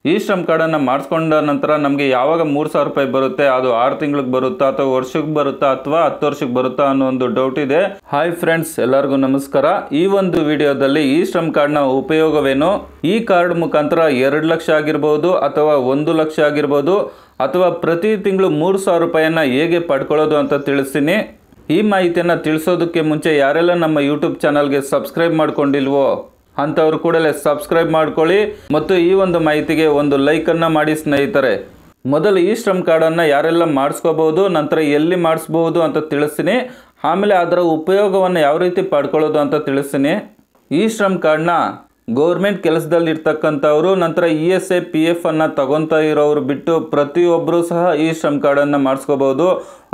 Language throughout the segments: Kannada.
ಈ ಶ್ರಮ್ ಕಾರ್ಡನ್ನು ಮಾಡಿಸ್ಕೊಂಡ ನಂತರ ನಮಗೆ ಯಾವಾಗ 3,000 ರೂಪಾಯಿ ಬರುತ್ತೆ, ಅದು 6 ತಿಂಗಳಿಗೆ ಬರುತ್ತಾ ಅಥವಾ ವರ್ಷಕ್ಕೆ ಬರುತ್ತಾ ಅಥವಾ 10 ವರ್ಷಕ್ಕೆ ಬರುತ್ತಾ ಅನ್ನೋ ಒಂದು ಡೌಟ್ ಇದೆ. ಹಾಯ್ ಫ್ರೆಂಡ್ಸ್, ಎಲ್ಲರಿಗೂ ನಮಸ್ಕಾರ. ಈ ಒಂದು ವಿಡಿಯೋದಲ್ಲಿ ಈ ಶ್ರಮ್ ಕಾರ್ಡ್ನ ಉಪಯೋಗವೇನು, ಈ ಕಾರ್ಡ್ ಮುಖಾಂತರ 2 ಲಕ್ಷ ಆಗಿರ್ಬೋದು ಅಥವಾ 1 ಲಕ್ಷ ಆಗಿರ್ಬೋದು ಅಥವಾ ಪ್ರತಿ ತಿಂಗಳು 3,000 ರೂಪಾಯಿಯನ್ನು ಹೇಗೆ ಪಡ್ಕೊಳ್ಳೋದು ಅಂತ ತಿಳಿಸ್ತೀನಿ. ಈ ಮಾಹಿತಿಯನ್ನು ತಿಳಿಸೋದಕ್ಕೆ ಮುಂಚೆ ಯಾರೆಲ್ಲ ನಮ್ಮ ಯೂಟ್ಯೂಬ್ ಚಾನಲ್ಗೆ ಸಬ್ಸ್ಕ್ರೈಬ್ ಮಾಡ್ಕೊಂಡಿಲ್ವೋ ಅಂಥವ್ರು ಕೂಡಲೇ ಸಬ್ಸ್ಕ್ರೈಬ್ ಮಾಡ್ಕೊಳ್ಳಿ ಮತ್ತು ಈ ಒಂದು ಮಾಹಿತಿಗೆ ಒಂದು ಲೈಕನ್ನು ಮಾಡಿ ಸ್ನೇಹಿತರೆ. ಮೊದಲು ಈ ಶ್ರಮ್ ಕಾರ್ಡನ್ನು ಯಾರೆಲ್ಲ ಮಾಡಿಸ್ಕೋಬಹುದು, ನಂತರ ಎಲ್ಲಿ ಮಾಡಿಸ್ಬಹುದು ಅಂತ ತಿಳಿಸ್ತೀನಿ. ಆಮೇಲೆ ಅದರ ಉಪಯೋಗವನ್ನು ಯಾವ ರೀತಿ ಪಡ್ಕೊಳ್ಳೋದು ಅಂತ ತಿಳಿಸ್ತೀನಿ. ಈ ಶ್ರಮ್ ಕಾರ್ಡ್ನ ಗೌರ್ಮೆಂಟ್ ಕೆಲಸದಲ್ಲಿ ಇರ್ತಕ್ಕಂಥವ್ರು, ನಂತರ ESI PF ಅನ್ನು ತಗೊತಾ ಇರೋರು ಬಿಟ್ಟು ಪ್ರತಿಯೊಬ್ಬರು ಸಹ ಈ ಶ್ರಮ್ ಕಾರ್ಡನ್ನು ಮಾಡಿಸ್ಕೋಬಹುದು.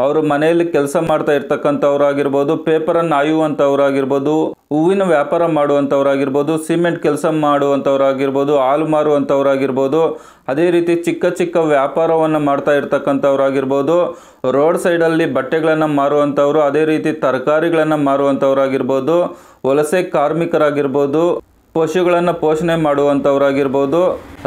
ಅವರು ಮನೆಯಲ್ಲಿ ಕೆಲಸ ಮಾಡ್ತಾ ಇರ್ತಕ್ಕಂಥವ್ರು ಆಗಿರ್ಬೋದು, ಪೇಪರನ್ನು ಆಯುವಂಥವ್ರು ಆಗಿರ್ಬೋದು, ಹೂವಿನ ವ್ಯಾಪಾರ ಮಾಡುವಂಥವ್ರಾಗಿರ್ಬೋದು, ಸಿಮೆಂಟ್ ಕೆಲಸ ಮಾಡುವಂಥವ್ರಾಗಿರ್ಬೋದು, ಹಾಲು ಮಾರುವಂಥವ್ರಾಗಿರ್ಬೋದು, ಅದೇ ರೀತಿ ಚಿಕ್ಕ ಚಿಕ್ಕ ವ್ಯಾಪಾರವನ್ನು ಮಾಡ್ತಾ ಇರ್ತಕ್ಕಂಥವ್ರಾಗಿರ್ಬೋದು, ರೋಡ್ ಸೈಡಲ್ಲಿ ಬಟ್ಟೆಗಳನ್ನು ಮಾರುವಂಥವ್ರು, ಅದೇ ರೀತಿ ತರಕಾರಿಗಳನ್ನು ಮಾರುವಂಥವ್ರಾಗಿರ್ಬೋದು, ವಲಸೆ ಕಾರ್ಮಿಕರಾಗಿರ್ಬೋದು, ಪಶುಗಳನ್ನು ಪೋಷಣೆ ಮಾಡುವಂಥವ್ರಾಗಿರ್ಬೋದು,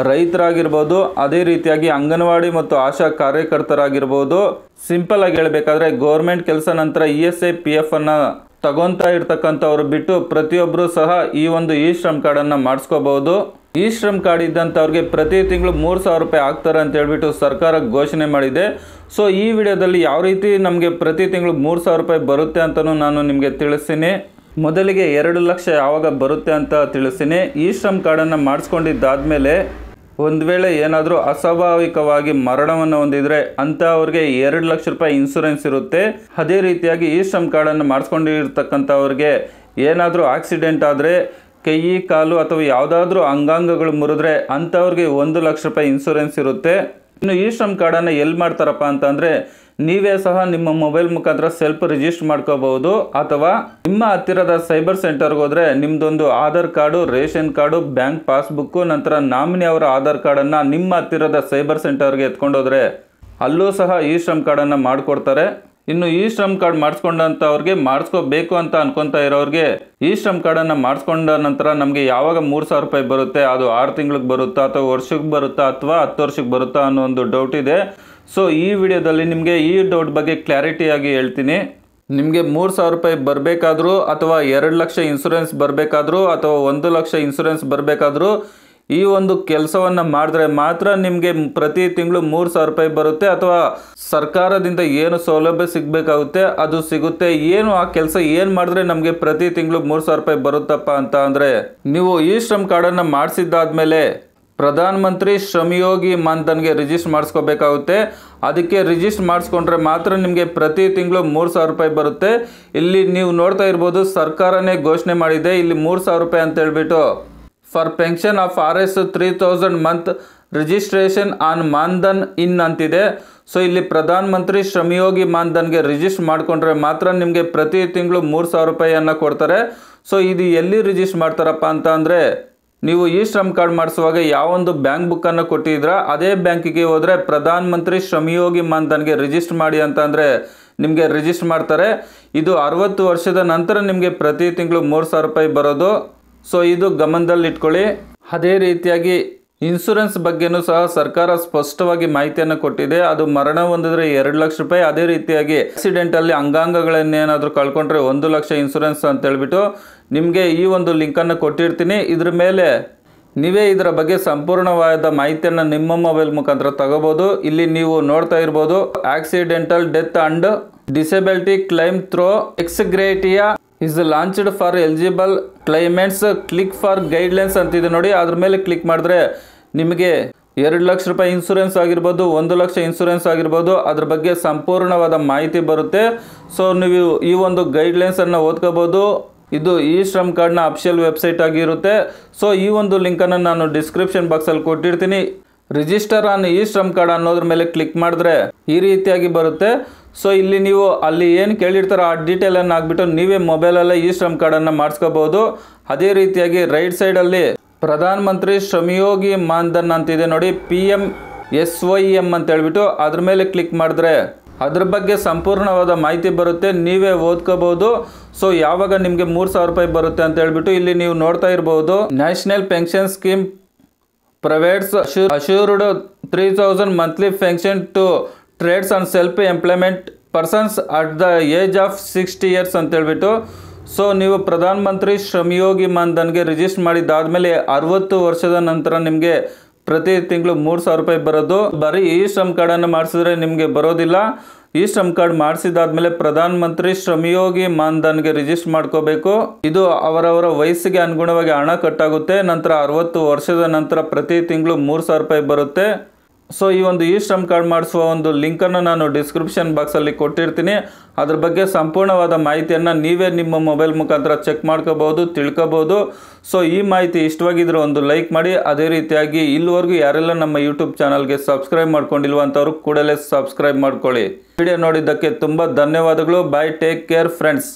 ರೈತರಾಗಿರ್ಬೋದು, ಅದೇ ರೀತಿಯಾಗಿ ಅಂಗನವಾಡಿ ಮತ್ತು ಆಶಾ ಕಾರ್ಯಕರ್ತರಾಗಿರ್ಬೋದು. ಸಿಂಪಲ್ ಆಗಿ ಹೇಳಬೇಕಾದ್ರೆ ಗೌರ್ಮೆಂಟ್ ಕೆಲಸ ನಂತರ ESI PF ಅನ್ನು ತಗೊತಾ ಇರ್ತಕ್ಕಂಥವ್ರು ಬಿಟ್ಟು ಪ್ರತಿಯೊಬ್ಬರು ಸಹ ಈ ಶ್ರಮ್ ಕಾರ್ಡನ್ನು ಮಾಡಿಸ್ಕೋಬಹುದು. ಈ ಶ್ರಮ್ ಕಾರ್ಡ್ ಇದ್ದಂಥವ್ರಿಗೆ ಪ್ರತಿ ತಿಂಗಳು 3,000 ರೂಪಾಯಿ ಆಗ್ತಾರೆ ಅಂತ ಹೇಳ್ಬಿಟ್ಟು ಸರ್ಕಾರ ಘೋಷಣೆ ಮಾಡಿದೆ. ಸೊ ಈ ವಿಡಿಯೋದಲ್ಲಿ ಯಾವ ರೀತಿ ನಮಗೆ ಪ್ರತಿ ತಿಂಗಳು 3,000 ರೂಪಾಯಿ ಬರುತ್ತೆ ಅಂತಲೂ ನಾನು ನಿಮಗೆ ತಿಳಿಸ್ತೀನಿ. ಮೊದಲಿಗೆ 2 ಲಕ್ಷ ಯಾವಾಗ ಬರುತ್ತೆ ಅಂತ ತಿಳಿಸ್ತೀನಿ. ಈ ಶ್ರಮ್ ಕಾರ್ಡನ್ನು ಮಾಡಿಸ್ಕೊಂಡಿದ್ದಾದಮೇಲೆ ಒಂದು ವೇಳೆ ಏನಾದರೂ ಅಸ್ವಾಭಾವಿಕವಾಗಿ ಮರಣವನ್ನು ಹೊಂದಿದರೆ ಅಂಥವ್ರಿಗೆ 2 ಲಕ್ಷ ರೂಪಾಯಿ ಇನ್ಶೂರೆನ್ಸ್ ಇರುತ್ತೆ. ಅದೇ ರೀತಿಯಾಗಿ ಈ ಶ್ರಮ್ ಕಾರ್ಡನ್ನು ಮಾಡಿಸ್ಕೊಂಡಿರ್ತಕ್ಕಂಥವ್ರಿಗೆ ಏನಾದರೂ ಆಕ್ಸಿಡೆಂಟ್ ಆದರೆ, ಕೈ ಕಾಲು ಅಥವಾ ಯಾವುದಾದ್ರೂ ಅಂಗಾಂಗಗಳು ಮುರಿದ್ರೆ ಅಂಥವ್ರಿಗೆ 1 ಲಕ್ಷ ರೂಪಾಯಿ ಇನ್ಶೂರೆನ್ಸ್ ಇರುತ್ತೆ. ಇನ್ನು ಈ ಶ್ರಮ್ ಕಾರ್ಡನ್ನು ಎಲ್ಲಿ ಮಾಡ್ತಾರಪ್ಪ ಅಂತಂದರೆ, ನೀವೇ ಸಹ ನಿಮ್ಮ ಮೊಬೈಲ್ ಮುಖಾಂತರ ಸೆಲ್ಫ್ ರಿಜಿಸ್ಟರ್ ಮಾಡ್ಕೋಬಹುದು ಅಥವಾ ನಿಮ್ಮ ಹತ್ತಿರದ ಸೈಬರ್ ಸೆಂಟರ್ಗೆ ಹೋದರೆ ನಿಮ್ಮದೊಂದು Aadhaar card, ration card, bank passbook, ನಂತರ ನಾಮಿನಿ ಅವರ ಆಧಾರ್ ಕಾರ್ಡನ್ನು ನಿಮ್ಮ ಹತ್ತಿರದ ಸೈಬರ್ ಸೆಂಟರ್ಗೆ ಎತ್ಕೊಂಡೋದ್ರೆ ಅಲ್ಲೂ ಸಹ ಈ ಶ್ರಮ್ ಕಾರ್ಡನ್ನು ಮಾಡಿಕೊಡ್ತಾರೆ. ಇನ್ನು ಈ ಶ್ರಮ್ ಕಾರ್ಡ್ ಮಾಡಿಸ್ಕೊಂಡಂಥವ್ರಿಗೆ, ಮಾಡಿಸ್ಕೋಬೇಕು ಅಂತ ಅನ್ಕೊತಾ ಇರೋರಿಗೆ ಈ ಶ್ರಮ್ ಕಾರ್ಡನ್ನು ಮಾಡಿಸ್ಕೊಂಡ ನಂತರ ನಮಗೆ ಯಾವಾಗ 3,000 ರೂಪಾಯಿ ಬರುತ್ತೆ, ಅದು 6 ತಿಂಗಳಿಗೆ ಬರುತ್ತಾ ಅಥವಾ ವರ್ಷಕ್ಕೆ ಬರುತ್ತಾ ಅಥವಾ 10 ವರ್ಷಕ್ಕೆ ಬರುತ್ತಾ ಅನ್ನೋ ಒಂದು ಡೌಟ್ ಇದೆ. ಸೊ ಈ ವಿಡಿಯೋದಲ್ಲಿ ನಿಮಗೆ ಈ ಡೌಟ್ ಬಗ್ಗೆ ಕ್ಲಾರಿಟಿಯಾಗಿ ಹೇಳ್ತೀನಿ. ನಿಮಗೆ 3,000 ರೂಪಾಯಿ ಬರಬೇಕಾದ್ರೂ ಅಥವಾ 2 ಲಕ್ಷ ಇನ್ಶೂರೆನ್ಸ್ ಬರಬೇಕಾದ್ರೂ ಅಥವಾ 1 ಲಕ್ಷ ಇನ್ಶೂರೆನ್ಸ್ ಬರಬೇಕಾದ್ರೂ ಈ ಒಂದು ಕೆಲಸವನ್ನು ಮಾಡಿದ್ರೆ ಮಾತ್ರ ನಿಮಗೆ ಪ್ರತಿ ತಿಂಗಳು 3,000 ರೂಪಾಯಿ ಬರುತ್ತೆ ಅಥವಾ ಸರ್ಕಾರದಿಂದ ಏನು ಸೌಲಭ್ಯ ಸಿಗಬೇಕಾಗುತ್ತೆ ಅದು ಸಿಗುತ್ತೆ. ಏನು ಆ ಕೆಲಸ ಏನು ಮಾಡಿದ್ರೆ ನಮಗೆ ಪ್ರತಿ ತಿಂಗಳು 3,000 ರೂಪಾಯಿ ಬರುತ್ತಪ್ಪ ಅಂತ ಅಂದರೆ, ನೀವು ಈ ಶ್ರಮ್ ಕಾರ್ಡನ್ನು ಮಾಡಿಸಿದ್ದಾದ್ಮೇಲೆ ಪ್ರಧಾನ ಮಂತ್ರಿ ಶ್ರಮ್ ಯೋಗಿ ಮಾನ್ಧನ್ಗೆ ರಿಜಿಸ್ಟರ್ ಮಾಡಿಸ್ಕೋಬೇಕಾಗುತ್ತೆ. ಅದಕ್ಕೆ ರಿಜಿಸ್ಟರ್ ಮಾಡಿಸ್ಕೊಂಡ್ರೆ ಮಾತ್ರ ನಿಮಗೆ ಪ್ರತಿ ತಿಂಗಳು 3,000 ರೂಪಾಯಿ ಬರುತ್ತೆ. ಇಲ್ಲಿ ನೀವು ನೋಡ್ತಾ ಇರ್ಬೋದು, ಸರ್ಕಾರನೇ ಘೋಷಣೆ ಮಾಡಿದೆ ಇಲ್ಲಿ 3,000 ರೂಪಾಯಿ ಅಂತ ಹೇಳ್ಬಿಟ್ಟು. For pension of RS 3,000 month registration on Maandhan in ಅಂತಿದೆ. ಸೊ ಇಲ್ಲಿ ಪ್ರಧಾನ ಮಂತ್ರಿ ಶ್ರಮ್ ಯೋಗಿ ಮಾನ್ಧನ್ಗೆ ರಿಜಿಸ್ಟರ್ ಮಾಡಿಕೊಂಡ್ರೆ ಮಾತ್ರ ನಿಮಗೆ ಪ್ರತಿ ತಿಂಗಳು 3,000 ರೂಪಾಯಿಯನ್ನು ಕೊಡ್ತಾರೆ. ಸೊ ಇದು ಎಲ್ಲಿ ರಿಜಿಸ್ಟರ್ ಮಾಡ್ತಾರಪ್ಪ ಅಂತ ಅಂದರೆ, ನೀವು ಈ ಶ್ರಮ್ ಕಾರ್ಡ್ ಮಾಡಿಸುವಾಗ ಯಾವೊಂದು ಬ್ಯಾಂಕ್ ಬುಕ್ಕನ್ನು ಕೊಟ್ಟಿದ್ರ ಅದೇ ಬ್ಯಾಂಕಿಗೆ ಹೋದರೆ ಪ್ರಧಾನ ಮಂತ್ರಿ ಶ್ರಮ್ ಯೋಗಿ ಮಾನ್ಧನ್ಗೆ ರಿಜಿಸ್ಟರ್ ಮಾಡಿ ಅಂತ ಅಂದರೆ ನಿಮಗೆ ರಿಜಿಸ್ಟರ್ ಮಾಡ್ತಾರೆ. ಇದು 60 ವರ್ಷದ ನಂತರ ನಿಮಗೆ ಪ್ರತಿ ತಿಂಗಳು 3,000 ರೂಪಾಯಿ ಬರೋದು. ಸೊ ಇದು ಗಮನದಲ್ಲಿ ಇಟ್ಕೊಳ್ಳಿ. ಅದೇ ರೀತಿಯಾಗಿ ಇನ್ಶೂರೆನ್ಸ್ ಬಗ್ಗೆನೂ ಸಹ ಸರ್ಕಾರ ಸ್ಪಷ್ಟವಾಗಿ ಮಾಹಿತಿಯನ್ನು ಕೊಟ್ಟಿದೆ. ಅದು ಮರಣ ಹೊಂದಿದ್ರೆ 2 ಲಕ್ಷ ರೂಪಾಯಿ, ಅದೇ ರೀತಿಯಾಗಿ ಆಕ್ಸಿಡೆಂಟಲ್ಲಿ ಅಂಗಾಂಗಗಳನ್ನೇನಾದರೂ ಕಳ್ಕೊಂಡ್ರೆ 1 ಲಕ್ಷ ಇನ್ಶೂರೆನ್ಸ್ ಅಂತ ಹೇಳ್ಬಿಟ್ಟು ನಿಮಗೆ ಈ ಒಂದು ಲಿಂಕನ್ನು ಕೊಟ್ಟಿರ್ತೀನಿ. ಇದ್ರ ಮೇಲೆ ನೀವೇ ಇದರ ಬಗ್ಗೆ ಸಂಪೂರ್ಣವಾದ ಮಾಹಿತಿಯನ್ನು ನಿಮ್ಮ ಮೊಬೈಲ್ ಮುಖಾಂತರ ತಗೋಬಹುದು. ಇಲ್ಲಿ ನೀವು ನೋಡ್ತಾ ಇರ್ಬೋದು, accidental death and disability claim through ex gratia is launched for eligible claimants. Click for guidelines ಅಂತಿದೆ ನೋಡಿ, ಅದ್ರ ಮೇಲೆ ಕ್ಲಿಕ್ ಮಾಡಿದ್ರೆ ನಿಮಗೆ 2 ಲಕ್ಷ ರೂಪಾಯಿ ಇನ್ಶೂರೆನ್ಸ್ ಆಗಿರ್ಬೋದು, 1 ಲಕ್ಷ ಇನ್ಶೂರೆನ್ಸ್ ಆಗಿರ್ಬೋದು, ಅದ್ರ ಬಗ್ಗೆ ಸಂಪೂರ್ಣವಾದ ಮಾಹಿತಿ ಬರುತ್ತೆ. ಸೊ ನೀವು ಈ ಒಂದು ಗೈಡ್ಲೈನ್ಸನ್ನು ಓದ್ಕೋಬೋದು. ಇದು ಈ ಶ್ರಮ್ ಕಾರ್ಡ್ನ ಅಫಿಷಿಯಲ್ ವೆಬ್ಸೈಟ್ ಆಗಿರುತ್ತೆ. ಸೊ ಈ ಒಂದು ಲಿಂಕನ್ನು ನಾನು ಡಿಸ್ಕ್ರಿಪ್ಷನ್ ಬಾಕ್ಸಲ್ಲಿ ಕೊಟ್ಟಿರ್ತೀನಿ. ರಿಜಿಸ್ಟರ್ ಆನ್ ಈ ಶ್ರಮ್ ಕಾರ್ಡ್ ಅನ್ನೋದ್ರ ಮೇಲೆ ಕ್ಲಿಕ್ ಮಾಡಿದ್ರೆ ಈ ರೀತಿಯಾಗಿ ಬರುತ್ತೆ. ಸೊ ಇಲ್ಲಿ ನೀವು ಅಲ್ಲಿ ಏನು ಕೇಳಿರ್ತಾರೋ ಆ ಡೀಟೇಲನ್ನು ಹಾಕ್ಬಿಟ್ಟು ನೀವೇ ಮೊಬೈಲಲ್ಲೇ ಈ ಶ್ರಮ್ ಕಾರ್ಡನ್ನು ಮಾಡಿಸ್ಕೋಬಹುದು. ಅದೇ ರೀತಿಯಾಗಿ ರೈಟ್ ಸೈಡಲ್ಲಿ ಪ್ರಧಾನ ಮಂತ್ರಿ ಶ್ರಮ್ ಯೋಗಿ ಮಾನ್ಧನ್ ಅಂತಿದೆ ನೋಡಿ, PMSYM ಅಂತ ಹೇಳ್ಬಿಟ್ಟು ಅದ್ರ ಮೇಲೆ ಕ್ಲಿಕ್ ಮಾಡಿದ್ರೆ ಅದ್ರ ಬಗ್ಗೆ ಸಂಪೂರ್ಣವಾದ ಮಾಹಿತಿ ಬರುತ್ತೆ, ನೀವೇ ಓದ್ಕೋಬಹುದು. ಸೊ ಯಾವಾಗ ನಿಮಗೆ 3,000 ರೂಪಾಯಿ ಬರುತ್ತೆ ಅಂತ ಹೇಳ್ಬಿಟ್ಟು ಇಲ್ಲಿ ನೀವು ನೋಡ್ತಾ ಇರಬಹುದು. National pension scheme privates assured 3000 monthly pension to trades and self employment persons at the age of 60 years ಅಂತ ಹೇಳ್ಬಿಟ್ಟು. ಸೊ ನೀವು ಪ್ರಧಾನ ಮಂತ್ರಿ ಶ್ರಮಯೋಗಿ ಮಾನ್ಧನ್ಗೆ ರಿಜಿಸ್ಟರ್ ಮಾಡಿದ್ದಾದಮೇಲೆ 60 ವರ್ಷದ ನಂತರ ನಿಮಗೆ ಪ್ರತಿ ತಿಂಗಳು 3,000 ರೂಪಾಯಿ ಬರೋದು. ಬರೀ ಈ ಶ್ರಮ್ ಕಾರ್ಡನ್ನು ಮಾಡಿಸಿದ್ರೆ ನಿಮಗೆ ಬರೋದಿಲ್ಲ. ಈ ಶ್ರಮ್ ಕಾರ್ಡ್ ಮಾಡಿಸಿದಾದ್ಮೇಲೆ ಪ್ರಧಾನ ಮಂತ್ರಿ ಶ್ರಮಯೋಗಿ ಮಾನ್ಧನ್ಗೆ ರಿಜಿಸ್ಟರ್ ಮಾಡ್ಕೋಬೇಕು. ಇದು ಅವರವರ ವಯಸ್ಸಿಗೆ ಅನುಗುಣವಾಗಿ ಹಣ ಕಟ್ಟಾಗುತ್ತೆ. ನಂತರ 60 ವರ್ಷದ ನಂತರ ಪ್ರತಿ ತಿಂಗಳು 3,000 ರೂಪಾಯಿ ಬರುತ್ತೆ. ಸೊ ಈ ಒಂದು ಈ ಶ್ರಮ್ ಕಾರ್ಡ್ ಮಾಡಿಸುವ ಒಂದು ಲಿಂಕನ್ನು ನಾನು ಡಿಸ್ಕ್ರಿಪ್ಷನ್ ಬಾಕ್ಸಲ್ಲಿ ಕೊಟ್ಟಿರ್ತೀನಿ. ಅದ್ರ ಬಗ್ಗೆ ಸಂಪೂರ್ಣವಾದ ಮಾಹಿತಿಯನ್ನು ನೀವೇ ನಿಮ್ಮ ಮೊಬೈಲ್ ಮುಖಾಂತರ ಚೆಕ್ ಮಾಡ್ಕೋಬಹುದು, ತಿಳ್ಕೊಬಹುದು. ಸೊ ಈ ಮಾಹಿತಿ ಇಷ್ಟವಾಗಿದ್ರೆ ಒಂದು ಲೈಕ್ ಮಾಡಿ. ಅದೇ ರೀತಿಯಾಗಿ ಇಲ್ಲಿವರೆಗೂ ಯಾರೆಲ್ಲ ನಮ್ಮ ಯೂಟ್ಯೂಬ್ ಚಾನಲ್ಗೆ ಸಬ್ಸ್ಕ್ರೈಬ್ ಮಾಡ್ಕೊಂಡಿಲ್ವ ಅಂತವ್ರು ಕೂಡಲೇ ಸಬ್ಸ್ಕ್ರೈಬ್ ಮಾಡ್ಕೊಳ್ಳಿ. ವಿಡಿಯೋ ನೋಡಿದ್ದಕ್ಕೆ ತುಂಬ ಧನ್ಯವಾದಗಳು. ಬಾಯ್, ಟೇಕ್ ಕೇರ್ ಫ್ರೆಂಡ್ಸ್.